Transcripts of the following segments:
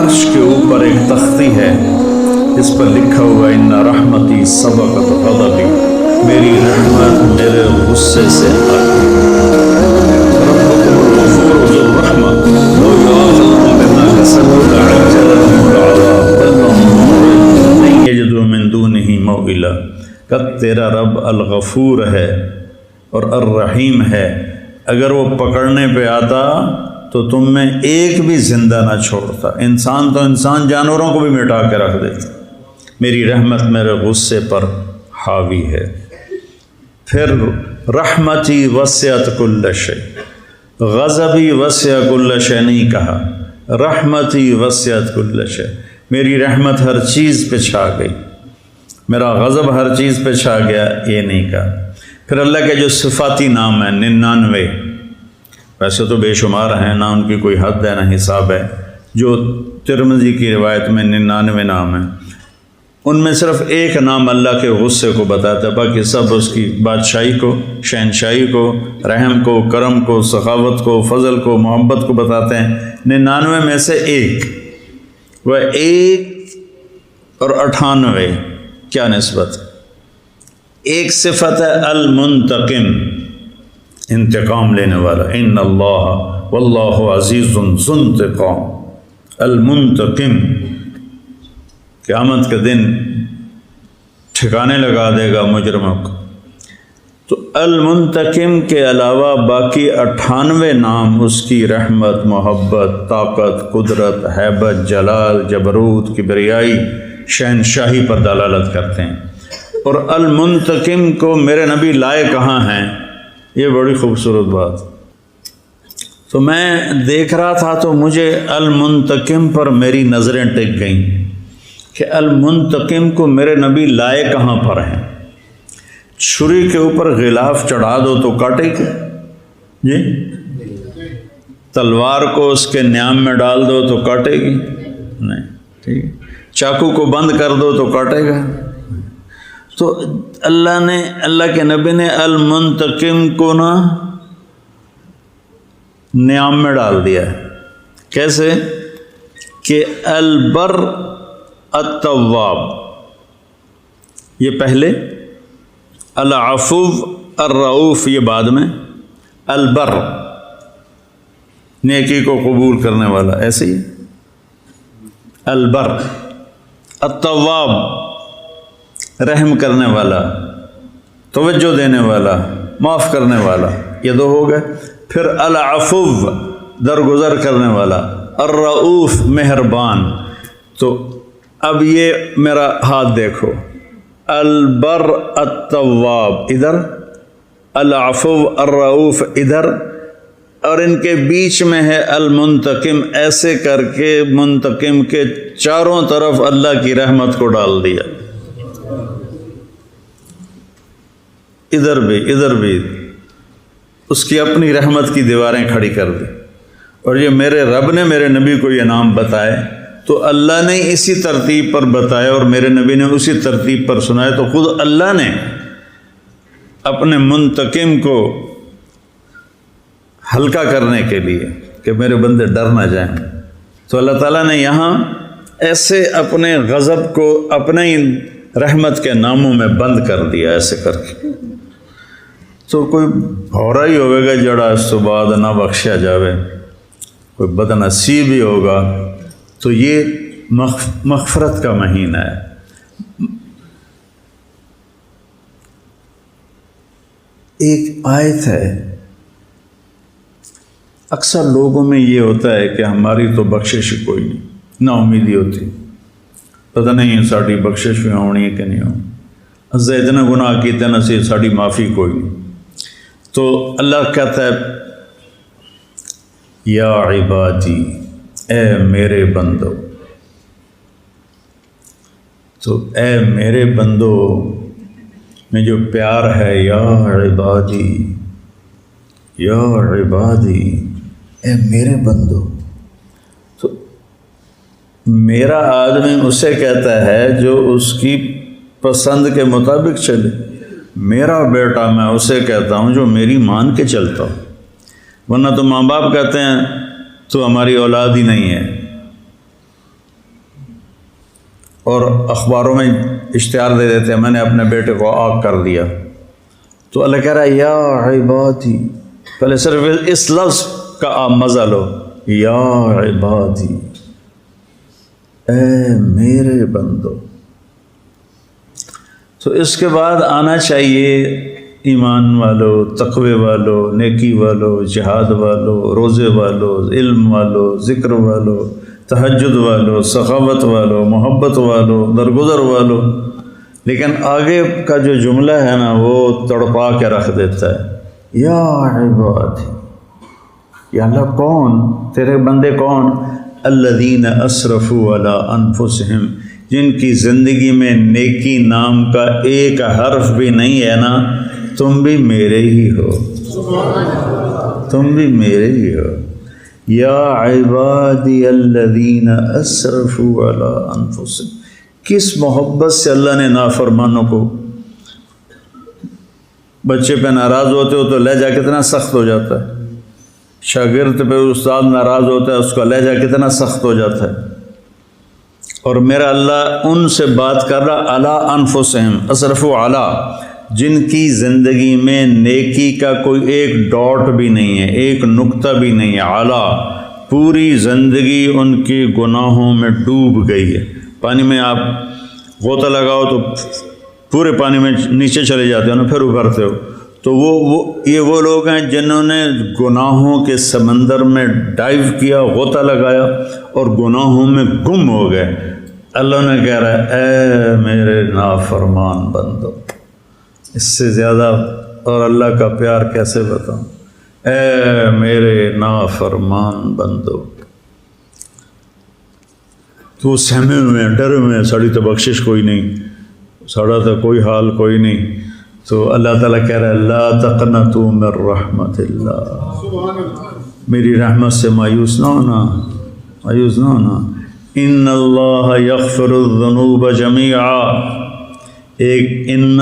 عرش کے اوپر ایک تختی ہے، اس پر لکھا ہوا ان رحمتی سبقت غضبی، میری رحمت میرے غصے سے آگے۔ ربکم الغفور ذو الرحمہ لو یؤاخذهم بما کسبوا لعجل لهم العذاب بل لهم موعد لن یجدوا من دونہ موئلا۔ کہ تیرا رب الغفور ہے اور الرحیم ہے، اگر وہ پکڑنے پہ آتا تو تم میں ایک بھی زندہ نہ چھوڑتا، انسان تو انسان، جانوروں کو بھی مٹا کے رکھ دیتا۔ میری رحمت میرے غصے پر حاوی ہے۔ پھر رحمتی وسعت کل شیء، غضبی وسع کل شیء نہیں کہا، رحمتی وسعت کل شیء، میری رحمت ہر چیز پہ چھا گئی، میرا غضب ہر چیز پہ چھا گیا، یہ نہیں کہا۔ پھر اللہ کے جو صفاتی نام ہیں 99، ویسے تو بے شمار ہیں، نہ ان کی کوئی حد ہے نہ حساب ہے، جو ترمذی کی روایت میں 99 نام ہیں، ان میں صرف ایک نام اللہ کے غصے کو بتاتا ہے، باقی سب اس کی بادشاہی کو، شہنشاہی کو، رحم کو، کرم کو، سخاوت کو، فضل کو، محبت کو بتاتے ہیں۔ 99 میں سے ایک، وہ 1 اور 98 کیا نسبت؟ ایک صفت ہے المنتقم، انتقام لینے والا، ان اللہ واللہ عزیز ذو انتقام، المنتقم، قیامت کے دن ٹھکانے لگا دے گا مجرموں کو۔ تو المنتقم کے علاوہ باقی 98 نام اس کی رحمت، محبت، طاقت، قدرت، ہیبت، جلال، جبروت، کبریائی، شہنشاہی پر دلالت کرتے ہیں۔ اور المنتقم کو میرے نبی لائے کہاں ہیں، یہ بڑی خوبصورت بات۔ تو میں دیکھ رہا تھا تو مجھے المنتقم پر میری نظریں ٹک گئیں کہ المنتقم کو میرے نبی لائے کہاں پر ہیں۔ چھری کے اوپر غلاف چڑھا دو تو کاٹے گی جی، تلوار کو اس کے نیام میں ڈال دو تو کاٹے گی نہیں، ٹھیک ہے، چاقو کو بند کر دو تو کاٹے گا۔ تو اللہ کے نبی نے المنتقم کو نا نیام میں ڈال دیا ہے۔ کیسے کہ البر التواب، یہ پہلے، العفو الرؤوف یہ بعد میں، البر نیکی کو قبول کرنے والا، ایسے ہی البر، التواب رحم کرنے والا، توجہ دینے والا، معاف کرنے والا، یہ دو ہو گئے۔ پھر العفو درگزر کرنے والا، الرؤوف مہربان۔ تو اب یہ میرا ہاتھ دیکھو، البر التواب ادھر، العفو الرؤوف ادھر، اور ان کے بیچ میں ہے المنتقم، ایسے کر کے منتقم کے چاروں طرف اللہ کی رحمت کو ڈال دیا، ادھر بھی اس کی اپنی رحمت کی دیواریں کھڑی کر دی۔ اور یہ میرے رب نے میرے نبی کو یہ نام بتائے تو اللہ نے اسی ترتیب پر بتایا اور میرے نبی نے اسی ترتیب پر سنایا، تو خود اللہ نے اپنے منتقم کو ہلکا کرنے کے لیے کہ میرے بندے ڈر نہ جائیں، تو اللہ تعالیٰ نے یہاں ایسے اپنے غضب کو اپنے ہی رحمت کے ناموں میں بند کر دیا، ایسے کر کے۔ تو کوئی بھورا ہی ہوئے گا جڑا اس تو بعد نہ بخشیا جاوے، کوئی بد نصیب ہی ہوگا، تو یہ مغفرت کا مہینہ ہے۔ ایک آیت ہے، اکثر لوگوں میں یہ ہوتا ہے کہ ہماری تو بخشش ہی کوئی نہیں، نا امیدی ہوتی، پتہ نہیں ساڑی بخشش بھی ہونی ہے کہ نہیں ہونی، ازا اتنا گناہ کیتے نا سی ساڑی معافی کوئی نہیں۔ تو اللہ کہتا ہے یا عبادی، اے میرے بندو، تو اے میرے بندو میں جو پیار ہے، یا عبادی، یا عبادی، اے میرے بندو۔ تو میرا آدمی اسے کہتا ہے جو اس کی پسند کے مطابق چلے، میرا بیٹا میں اسے کہتا ہوں جو میری مان کے چلتا ہوں، ورنہ تو ماں باپ کہتے ہیں تو ہماری اولاد ہی نہیں ہے، اور اخباروں میں اشتہار دے دیتے ہیں میں نے اپنے بیٹے کو آگ کر دیا، تو اللہ کہہ رہا ہے یا عبادی، پہلے صرف اس لفظ کا آپ مزہ لو، یا عبادی، اے میرے بندو۔ تو اس کے بعد آنا چاہیے ایمان والو، تقوی والو، نیکی والو، جہاد والو، روزے والو، علم والو، ذکر والو، تہجد والو، سخاوت والو، محبت والو، درگزر والو۔ لیکن آگے کا جو جملہ ہے نا وہ تڑپا کے رکھ دیتا ہے، یا عبادی، یا اللہ کون؟ تیرے بندے کون؟ الذین اسرفوا علی انفسہم، جن کی زندگی میں نیکی نام کا ایک حرف بھی نہیں ہے نا، تم بھی میرے ہی ہو، تم بھی میرے ہی ہو۔ یا عبادی الذین اسرفوا علی انفسہم، کس محبت سے اللہ نے نافرمانوں کو، بچے پہ ناراض ہوتے ہو تو لہجہ کتنا سخت ہو جاتا ہے، شاگرد پہ استاد ناراض ہوتا ہے اس کا لہجہ کتنا سخت ہو جاتا ہے، اور میرا اللہ ان سے بات کر رہا علی انفسہم، اسرفوا علی، جن کی زندگی میں نیکی کا کوئی ایک ڈاٹ بھی نہیں ہے، ایک نقطہ بھی نہیں ہے، اعلیٰ، پوری زندگی ان کے گناہوں میں ڈوب گئی ہے۔ پانی میں آپ غوطہ لگاؤ تو پورے پانی میں نیچے چلے جاتے ہو نا، پھر ابھرتے ہو، تو یہ وہ لوگ ہیں جنہوں نے گناہوں کے سمندر میں ڈائیو کیا، غوطہ لگایا اور گناہوں میں گم ہو گئے۔ اللہ نے کہہ رہا ہے اے میرے نافرمان بندو، اس سے زیادہ اور اللہ کا پیار کیسے بتاؤں، اے میرے نافرمان بندو، تو سہمے ہوئے ہیں، ڈرے ہوئے ہیں، ساڑی تو بخشش کوئی نہیں، ساڑا تو کوئی حال کوئی نہیں، تو اللہ تعالیٰ کہہ رہا ہے لا تقنطوا من رحمت اللہ، میری رحمت سے مایوس نہ ہونا، مایوس نہ ہونا۔ ان اللہ یغفر الذنوب جمیعا، ایک ان،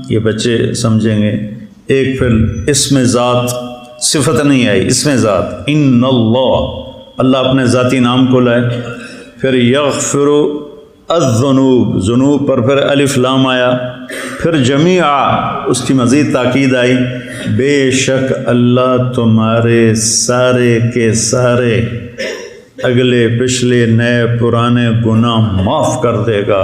یہ بچے سمجھیں گے، ایک پھر اسم ذات، صفت نہیں آئی، اسم ذات، ان اللہ، اللہ اپنے ذاتی نام کو لائے، پھر یغفر الذنوب، ذنوب پر پھر الف لام آیا، پھر جمیعا، اس کی مزید تاکید آئی، بے شک اللہ تمہارے سارے کے سارے اگلے پچھلے نئے پرانے گناہ معاف کر دے گا۔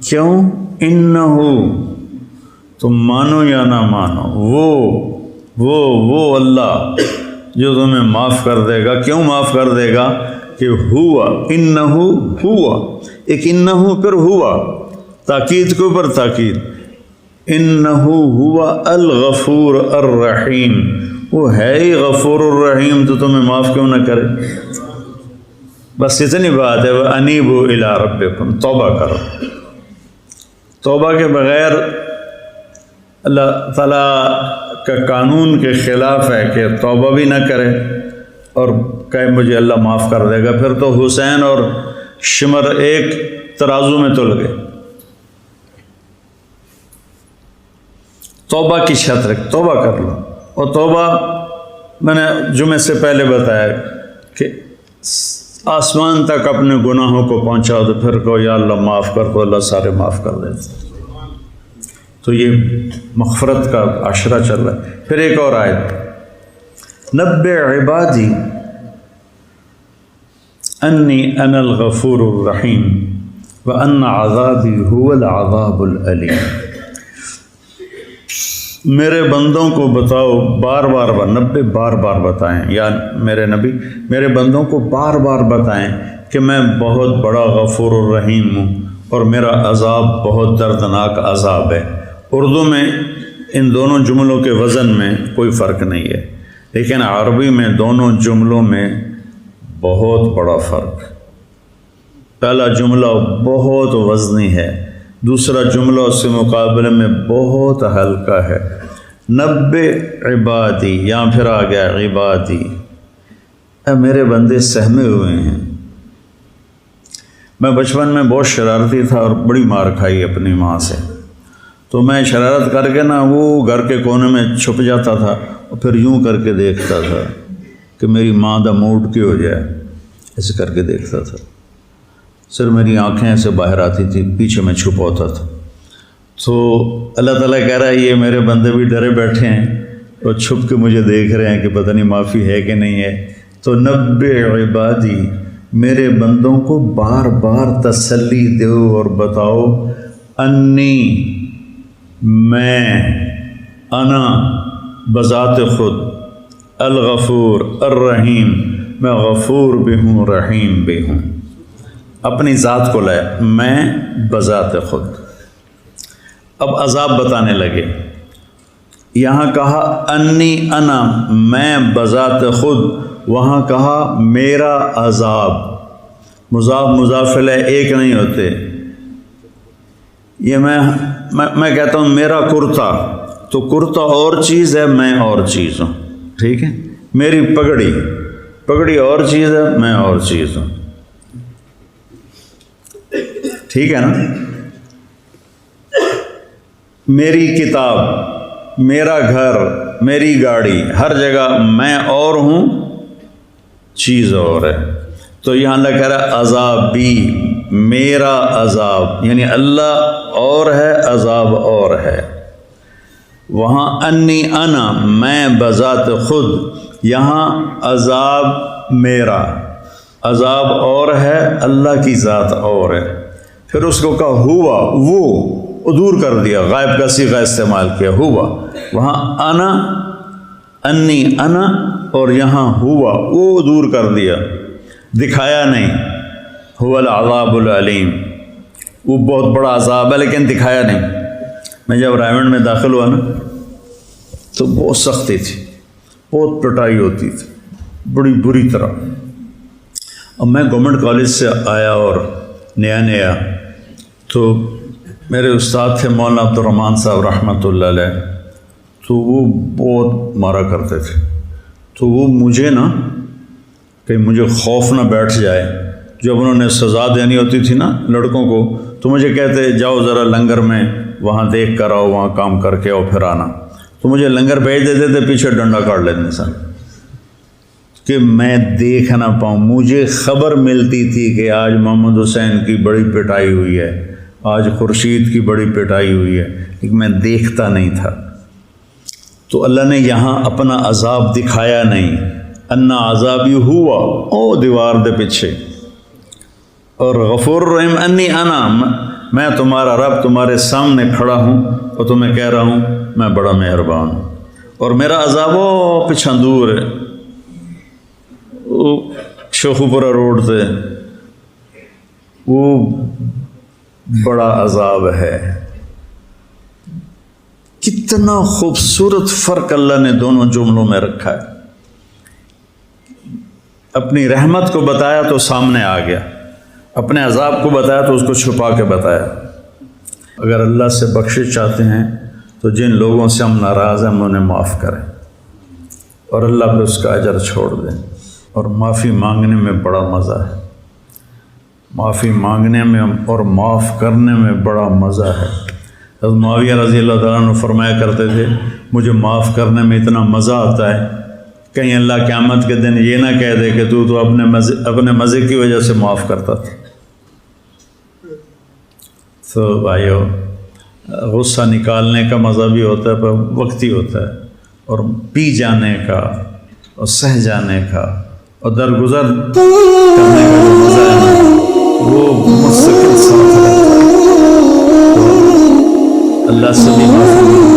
کیوں؟ انہو، تم مانو یا نہ مانو، وہ اللہ جو تمہیں معاف کر دے گا۔ کیوں معاف کر دے گا؟ کہ ہوا، انہو ہوا، ایک انہو پھر ہوا، تاکید کے اوپر تاکید، انہو ہوا الغفور الرحیم، وہ ہے ہی غفور الرحیم، تو تمہیں معاف کیوں نہ کرے؟ بس اتنی بات ہے، وَأَنِيبُوا إِلَىٰ رَبِّكُمْ، توبہ کرو۔ توبہ کے بغیر اللہ تعالیٰ کا قانون کے خلاف ہے کہ توبہ بھی نہ کرے اور کہے مجھے اللہ معاف کر دے گا، پھر تو حسین اور شمر ایک ترازو میں تل گئے۔ توبہ کی شرط رکھ، توبہ کر لو، اور توبہ میں نے جمعے سے پہلے بتایا کہ آسمان تک اپنے گناہوں کو پہنچاؤ تو پھر کہو یا اللہ معاف کر، تو اللہ سارے معاف کر دیتے۔ تو یہ مغفرت کا عشرہ چل رہا ہے۔ پھر ایک اور آیت، نبئ عبادی انی انا الغفور الرحیم وان عذابی هو العذاب العلیم، میرے بندوں کو بتاؤ، بار بار نبے بار بار بتائیں، یا میرے نبی میرے بندوں کو بار بار بتائیں کہ میں بہت بڑا غفور الرحیم ہوں اور میرا عذاب بہت دردناک عذاب ہے۔ اردو میں ان دونوں جملوں کے وزن میں کوئی فرق نہیں ہے، لیکن عربی میں دونوں جملوں میں بہت بڑا فرق۔ پہلا جملہ بہت وزنی ہے، دوسرا جملہ اس کے مقابلے میں بہت ہلکا ہے۔ نبئ عبادی، یہاں پھر آ گیا عبادی، اے میرے بندے سہمے ہوئے ہیں۔ میں بچپن میں بہت شرارتی تھا اور بڑی مار کھائی اپنی ماں سے، تو میں شرارت کر کے نا وہ گھر کے کونے میں چھپ جاتا تھا اور پھر یوں کر کے دیکھتا تھا کہ میری ماں دا موڈ کی ہو جائے، ایسے کر کے دیکھتا تھا۔ صرف میری آنکھیں ایسے باہر آتی تھی، پیچھے میں چھپا ہوتا تھا۔ تو اللہ تعالیٰ کہہ رہا ہے یہ میرے بندے بھی ڈرے بیٹھے ہیں اور چھپ کے مجھے دیکھ رہے ہیں کہ پتہ نہیں معافی ہے کہ نہیں ہے۔ تو نبئ عبادی، میرے بندوں کو بار بار تسلی دو اور بتاؤ، انی، میں، انا بذات خود، الغفور الرحیم، میں غفور بھی ہوں رحیم بھی ہوں۔ اپنی ذات کو لائے، میں بذات خود۔ اب عذاب بتانے لگے، یہاں کہا انی انا، میں بذات خود، وہاں کہا میرا عذاب۔ مضاف مضاف الیہ ایک نہیں ہوتے۔ یہ میں کہتا ہوں میرا کرتا، تو کرتا اور چیز ہے، میں اور چیز ہوں، ٹھیک ہے؟ میری پگڑی اور چیز ہے، میں اور چیز ہوں، ٹھیک ہے نا؟ میری کتاب، میرا گھر، میری گاڑی، ہر جگہ میں اور ہوں، چیز اور ہے۔ تو یہاں اللہ کہہ رہا ہے عذابی، میرا عذاب، یعنی اللہ اور ہے، عذاب اور ہے۔ وہاں انی انا، میں بذات خود، یہاں عذاب میرا، عذاب اور ہے، اللہ کی ذات اور ہے۔ پھر اس کو کہا ہوا، وہ دور کر دیا، غائب کا صیغہ استعمال کیا، ہوا۔ وہاں انا، انی انا، اور یہاں ہوا، وہ دور کر دیا، دکھایا نہیں۔ هو العذاب العلیم، وہ بہت بڑا عذاب ہے لیکن دکھایا نہیں۔ میں جب رائمنڈ میں داخل ہوا نا تو بہت سختی تھی، بہت پٹائی ہوتی تھی، بڑی بری طرح۔ اب میں گورنمنٹ کالج سے آیا اور نیا تو میرے استاد تھے مولانا عبد الرحمن صاحب رحمۃ اللہ علیہ، تو وہ بہت مارا کرتے تھے۔ تو وہ مجھے نا کہ مجھے خوف نہ بیٹھ جائے، جب انہوں نے سزا دینی ہوتی تھی نا لڑکوں کو تو مجھے کہتے جاؤ ذرا لنگر میں وہاں دیکھ کر آؤ، وہاں کام کر کے آؤ پھر آنا۔ تو مجھے لنگر بھیج دیتے تھے، پیچھے ڈنڈا کاٹ لیتے سن کہ میں دیکھ نہ پاؤں۔ مجھے خبر ملتی تھی کہ آج محمد حسین کی بڑی پٹائی ہوئی ہے، آج خورشید کی بڑی پٹائی ہوئی ہے، لیکن میں دیکھتا نہیں تھا۔ تو اللہ نے یہاں اپنا عذاب دکھایا نہیں، انا عذابی ہوا، او دیوار دے پیچھے، اور غفور رحیم انی انا، میں تمہارا رب تمہارے سامنے کھڑا ہوں اور تمہیں کہہ رہا ہوں میں بڑا مہربان ہوں، اور میرا عذاب وہ پیچھے دور ہے، وہ شیخوپورہ روڈ سے، وہ بڑا عذاب ہے۔ کتنا خوبصورت فرق اللہ نے دونوں جملوں میں رکھا ہے۔ اپنی رحمت کو بتایا تو سامنے آ گیا، اپنے عذاب کو بتایا تو اس کو چھپا کے بتایا۔ اگر اللہ سے بخشش چاہتے ہیں تو جن لوگوں سے ہم ناراض ہیں ہم انہیں معاف کریں اور اللہ پہ اس کا اجر چھوڑ دیں۔ اور معافی مانگنے میں بڑا مزہ ہے، معافی مانگنے میں اور معاف کرنے میں بڑا مزہ ہے۔ حضرت معاویہ رضی اللہ تعالیٰ عنہ فرمایا کرتے تھے مجھے معاف کرنے میں اتنا مزہ آتا ہے، کہیں اللہ قیامت کے دن یہ نہ کہہ دے کہ تو اپنے مزے کی وجہ سے معاف کرتا تھا۔ تو بھائیو، غصہ نکالنے کا مزہ بھی ہوتا ہے پر وقتی ہوتا ہے، اور پی جانے کا اور سہ جانے کا اور درگزر کرنے کا جو مزہ ہے نا وہ مستقل ساتھ رہتا ہے۔ تو اللہ سے بھی معافی